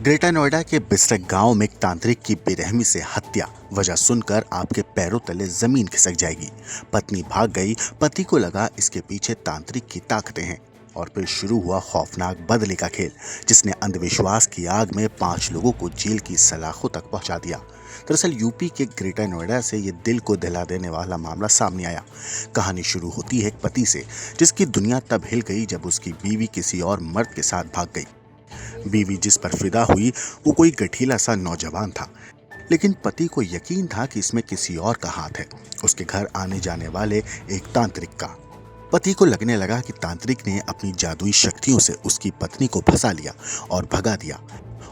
Greater Noida के बिसरक गांव में एक तांत्रिक की बेरहमी से हत्या। वजह सुनकर आपके पैरों तले जमीन खिसक जाएगी। पत्नी भाग गई, पति को लगा इसके पीछे तांत्रिक की ताकतें हैं। और फिर शुरू हुआ खौफनाक बदले का खेल, जिसने अंधविश्वास की आग में 5 लोगों को जेल की सलाखों तक पहुंचा दिया। दरअसल यूपी के ग्रेटर नोएडा से ये दिल को दहला देने वाला मामला सामने आया। कहानी शुरू होती है एक पति से, जिसकी दुनिया तब हिल गई जब उसकी बीवी किसी और मर्द के साथ भाग गई। बीवी जिस पर फिदा हुई वो कोई गठीला सा नौजवान था, लेकिन पति को यकीन था कि इसमें किसी और का हाथ है, उसके घर आने जाने वाले एक तांत्रिक का। पति को लगने लगा कि तांत्रिक ने अपनी जादुई शक्तियों से उसकी पत्नी को फंसा लिया और भगा दिया।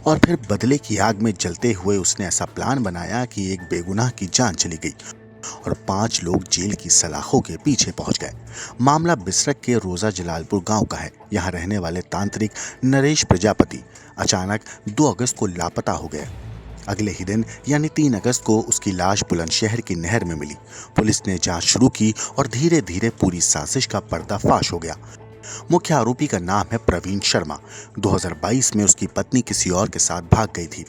और फिर बदले की आग में जलते हुए उसने ऐसा प्लान बनाया कि एक बेगुनाह की जान चली गई और 5 लोग जेल की सलाखों के पीछे पहुंच गए। मामला बिसरक के रोजा जलालपुर गांव का है। यहाँ रहने वाले तांत्रिक नरेश प्रजापति अचानक 2 अगस्त को लापता हो गए। अगले ही दिन यानी 3 अगस्त को उसकी लाश बुलंदशहर की नहर में मिली। पुलिस ने जांच शुरू की और धीरे धीरे पूरी साजिश का पर्दाफाश हो गया। मुख्य आरोपी का नाम है प्रवीण शर्मा। 2022 में उसकी पत्नी किसी और के साथ भाग गई थी।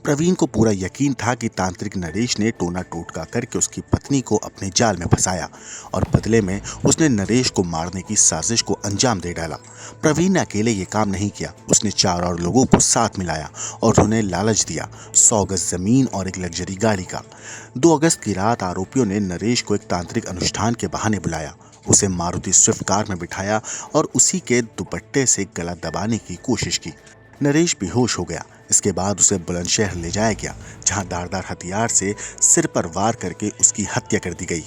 प्रवीण को पूरा यकीन था कि तांत्रिक नरेश ने टोना टोटका करके उसकी पत्नी को अपने जाल में फंसाया और बदले में उसने नरेश को मारने की साजिश को अंजाम दे डाला। प्रवीण ने अकेले ये काम नहीं किया, उसने 4 और लोगों को साथ मिलाया और उन्हें लालच दिया 100 गज जमीन और एक लग्जरी गाड़ी का। 2 अगस्त की रात आरोपियों ने नरेश को एक तांत्रिक अनुष्ठान के बहाने बुलाया, उसे मारुति स्विफ्ट कार में बिठाया और उसी के दुपट्टे से गला दबाने की कोशिश की। नरेश बेहोश हो गया। इसके बाद उसे बुलंदशहर ले जाया गया, जहां धारदार हथियार से सिर पर वार करके उसकी हत्या कर दी गई।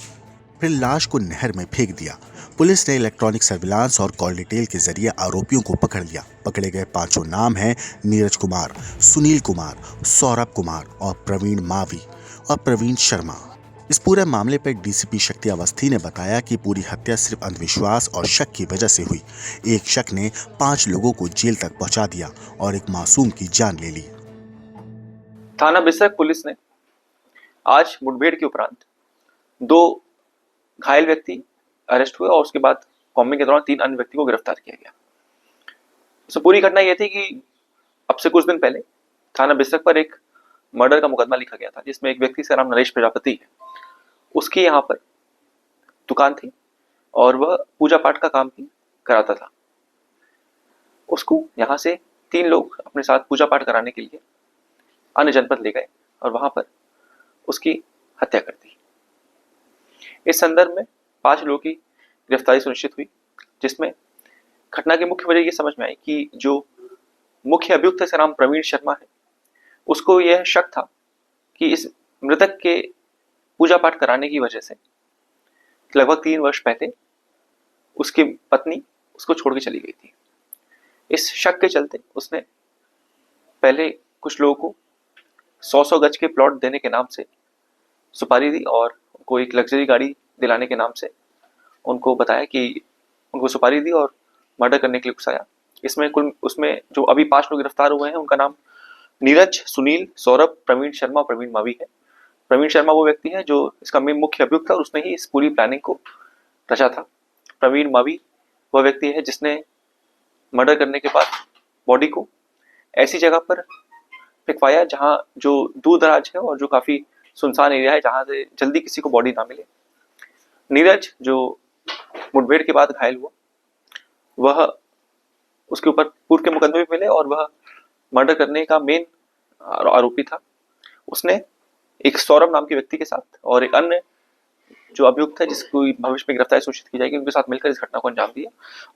फिर लाश को नहर में फेंक दिया। पुलिस ने इलेक्ट्रॉनिक सर्विलांस और कॉल डिटेल के जरिए आरोपियों को पकड़ लिया। पकड़े गए 5 नाम हैं नीरज कुमार, सुनील कुमार, सौरभ कुमार और प्रवीण मावी और प्रवीण शर्मा। इस पूरे मामले पर डीसीपी शक्ति अवस्थी ने बताया कि पूरी हत्या सिर्फ अंधविश्वास और शक की वजह से हुई। एक शक ने 5 लोगों को जेल तक पहुंचा दिया और एक मासूम की जान ले ली। थाना बिसरक पुलिस ने आज मुठभेड़ के उपरांत 2 घायल व्यक्ति अरेस्ट हुए और उसके बाद कॉम्बिंग के दौरान 3 अन्य व्यक्ति को गिरफ्तार किया गया। तो पूरी घटना यह थी कि अब से कुछ दिन पहले थाना बिसरक पर एक मर्डर का मुकदमा लिखा गया था, जिसमें एक व्यक्ति का नाम नरेश प्रजापति है। उसकी यहाँ पर दुकान थी और वह पूजा पाठ का काम भी कराता था। उसको यहाँ से 3 लोग अपने साथ पूजा पाठ कराने के लिए अन्य जनपद ले गए और वहां पर उसकी हत्या कर दी। इस संदर्भ में 5 लोगों की गिरफ्तारी सुनिश्चित हुई, जिसमें घटना की मुख्य वजह ये समझ में आई कि जो मुख्य अभियुक्त है, इसका नाम प्रवीण शर्मा है, उसको यह शक था कि इस मृतक के पूजा पाठ कराने की वजह से लगभग 3 वर्ष पहले उसकी पत्नी उसको छोड़ के चली गई थी। इस शक के चलते उसने पहले कुछ लोगों को 100 गज के प्लॉट देने के नाम से सुपारी दी और उनको एक लग्जरी गाड़ी दिलाने के नाम से उनको बताया कि उनको सुपारी दी और मर्डर करने के लिए उकसाया। उसमें जो अभी 5 लोग गिरफ्तार हुए हैं, उनका नाम नीरज, सुनील, सौरभ, प्रवीण शर्मा, प्रवीण मावी है। प्रवीण शर्मा वो व्यक्ति है जो इसका मेन मुख्य अभियुक्त था और उसने ही इस पूरी प्लानिंग को रचा था। प्रवीण मावी वह व्यक्ति है जिसने मर्डर करने के बाद बॉडी को ऐसी जगह पर फेंकवाया जहां जो दूर दराज है और जो काफी सुनसान एरिया है, जहां से जल्दी किसी को बॉडी ना मिले। नीरज जो मुठभेड़ के बाद घायल हुआ, वह उसके ऊपर पूर्व के मुकदमे भी मिले और वह मर्डर करने का मेन आरोपी था। उसने एक सौरभ नाम के व्यक्ति के साथ और एक अन्य जो अभियुक्त है जिसको भविष्य में गिरफ्तारी सूचित की जाएगी, उनके साथ मिलकर इस घटना को अंजाम दिया।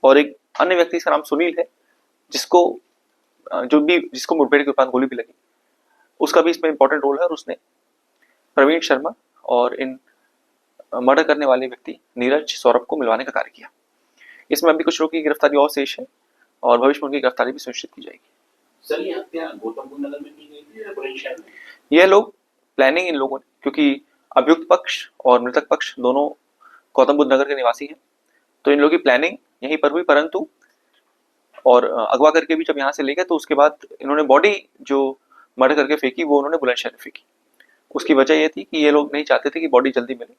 और एक अन्य व्यक्ति का नाम सुनील है, जिसको मुठभेड़ के उपरांत गोली भी लगी, उसका भी इसमें इंपॉर्टेंट रोल है और उसने प्रवीण शर्मा और इन मर्डर करने वाले व्यक्ति नीरज, सौरभ को मिलवाने का कार्य किया। इसमें अभी कुछ लोगों की गिरफ्तारी और शेष है और भविष्य में उनकी गिरफ्तारी भी सुनिश्चित की जाएगी। सर, ये हत्या गौतम बुद्ध नगर में की गई थी या बुलंदशहर में? यह लोग प्लानिंग इन लोगों ने, क्योंकि अभियुक्त पक्ष और मृतक पक्ष दोनों गौतम बुद्ध नगर के निवासी हैं, तो इन लोगों की प्लानिंग यहीं पर हुई। परंतु और अगवा करके भी जब यहाँ से ले गए तो उसके बाद इन्होंने बॉडी जो मर्डर करके फेंकी वो उन्होंने बुलंदशहर में फेंकी। उसकी वजह यह थी कि ये लोग नहीं चाहते थे कि बॉडी जल्दी मिले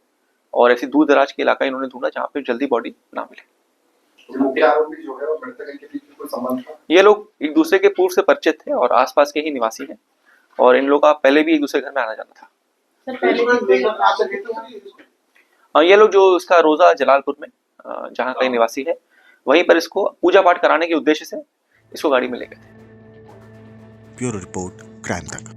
और ऐसी दूर दराज के इलाका इन्होंने ढूंढा जहाँ पे जल्दी बॉडी ना मिले। मुख्य आरोपी जो है वो मृतक के कोई संबंध था? ये लोग एक दूसरे के पूर्व से परिचित थे और आसपास के ही निवासी हैं और इन लोगों का पहले भी एक दूसरे घर में आना जाना था। सर पहले इसको भी लेकर कहाँ से लेते हैं इसको? ये लोग जो इसका रोजा जलालपुर में जहाँ का निवासी है वहीं पर इसको पूजा पाठ कराने के उद्देश्य से इसको गाड़ी में ले गए थे। ब्यूरो रिपोर्ट, क्राइम तक।